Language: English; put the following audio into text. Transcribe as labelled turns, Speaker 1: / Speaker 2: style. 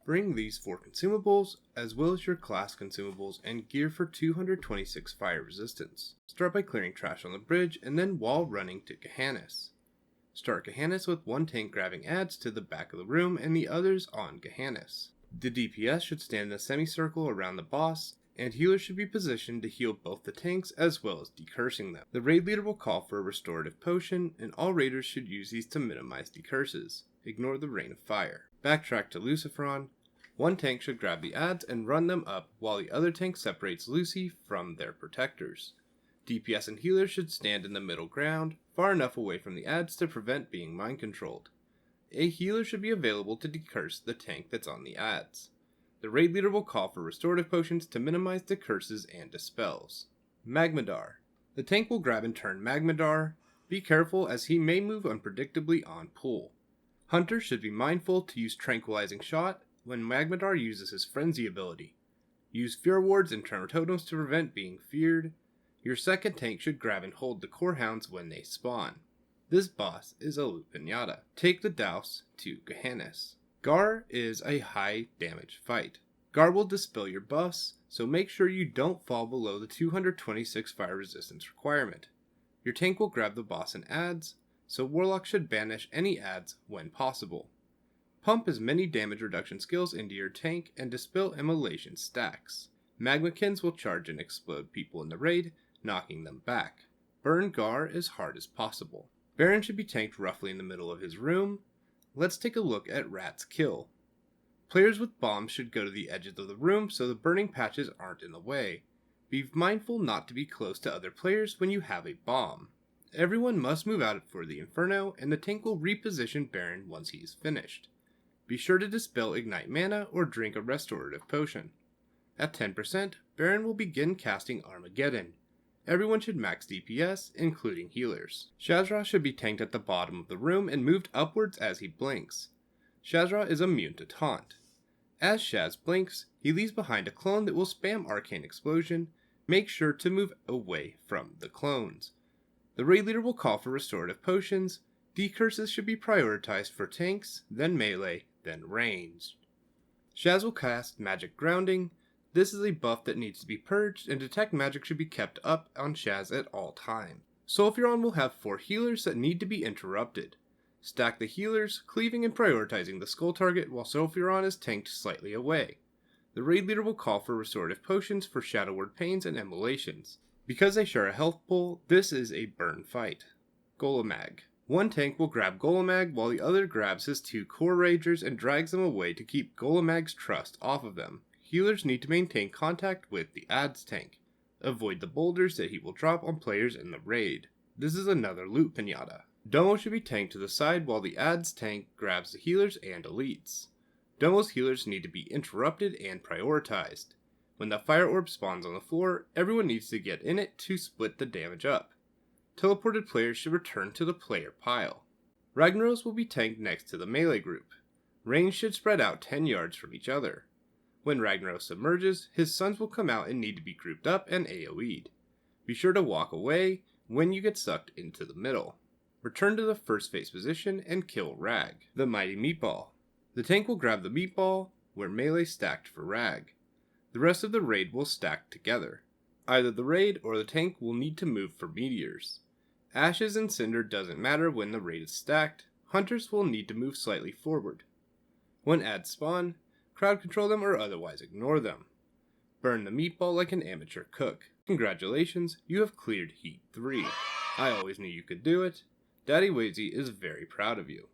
Speaker 1: Bring these 4 consumables, as well as your class consumables and gear for 226 fire resistance. Start by clearing trash on the bridge, and then while running to Gehannis. Start Gehannis with 1 tank grabbing adds to the back of the room and the others on Gehannis. The DPS should stand in a semicircle around the boss, and healers should be positioned to heal both the tanks as well as decursing them. The raid leader will call for a restorative potion, and all raiders should use these to minimize decurses. Ignore the rain of fire. Backtrack to Luciferon. 1 tank should grab the adds and run them up while the other tank separates Lucy from their protectors. DPS and healers should stand in the middle ground, far enough away from the adds to prevent being mind controlled. A healer should be available to decurse the tank that's on the adds. The raid leader will call for restorative potions to minimize decurses and dispels. Magmadar. The tank will grab and turn Magmadar. Be careful as he may move unpredictably on pull. Hunters should be mindful to use Tranquilizing Shot when Magmadar uses his Frenzy ability. Use Fear Wards and Tremor Totems to prevent being feared. Your second tank should grab and hold the Core Hounds when they spawn. This boss is a loot pinata. Take the Douse to Gehannis. Gar is a high damage fight. Gar will dispel your buffs, so make sure you don't fall below the 226 fire resistance requirement. Your tank will grab the boss and adds, so Warlock should banish any adds when possible. Pump as many damage reduction skills into your tank and dispel immolation stacks. Magmakins will charge and explode people in the raid, knocking them back. Burn Gar as hard as possible. Baron should be tanked roughly in the middle of his room. Let's take a look at Rat's Kill. Players with bombs should go to the edges of the room so the burning patches aren't in the way. Be mindful not to be close to other players when you have a bomb. Everyone must move out for the Inferno, and the tank will reposition Baron once he is finished. Be sure to dispel Ignite Mana or drink a restorative potion. At 10%, Baron will begin casting Armageddon. Everyone should max DPS, including healers. Shazra should be tanked at the bottom of the room and moved upwards as he blinks. Shazra is immune to taunt. As Shaz blinks, he leaves behind a clone that will spam Arcane Explosion. Make sure to move away from the clones. The raid leader will call for restorative potions. Decurses should be prioritized for tanks, then melee, then ranged. Shaz will cast Magic Grounding. This is a buff that needs to be purged, and Detect Magic should be kept up on Shaz at all times. Sulfuron will have 4 healers that need to be interrupted. Stack the healers, cleaving and prioritizing the skull target while Sulfuron is tanked slightly away. The raid leader will call for restorative potions for Shadow Word Pains and Immolations. Because they share a health pool, this is a burn fight. Golemag. 1 tank will grab Golemag while the other grabs his 2 core ragers and drags them away to keep Golemag's trust off of them. Healers need to maintain contact with the adds tank. Avoid the boulders that he will drop on players in the raid. This is another loot pinata. Domo should be tanked to the side while the adds tank grabs the healers and elites. Domo's healers need to be interrupted and prioritized. When the fire orb spawns on the floor, everyone needs to get in it to split the damage up. Teleported players should return to the player pile. Ragnaros will be tanked next to the melee group. Range should spread out 10 yards from each other. When Ragnaros submerges, his sons will come out and need to be grouped up and AoE'd. Be sure to walk away when you get sucked into the middle. Return to the first phase position and kill Rag, the mighty meatball. The tank will grab the meatball, where melee stacked for Rag. The rest of the raid will stack together. Either the raid or the tank will need to move for meteors. Ashes and Cinder doesn't matter when the raid is stacked. Hunters will need to move slightly forward. When adds spawn, crowd control them or otherwise ignore them. Burn the meatball like an amateur cook. Congratulations, you have cleared Heat 3. I always knew you could do it. Daddy Wazy is very proud of you.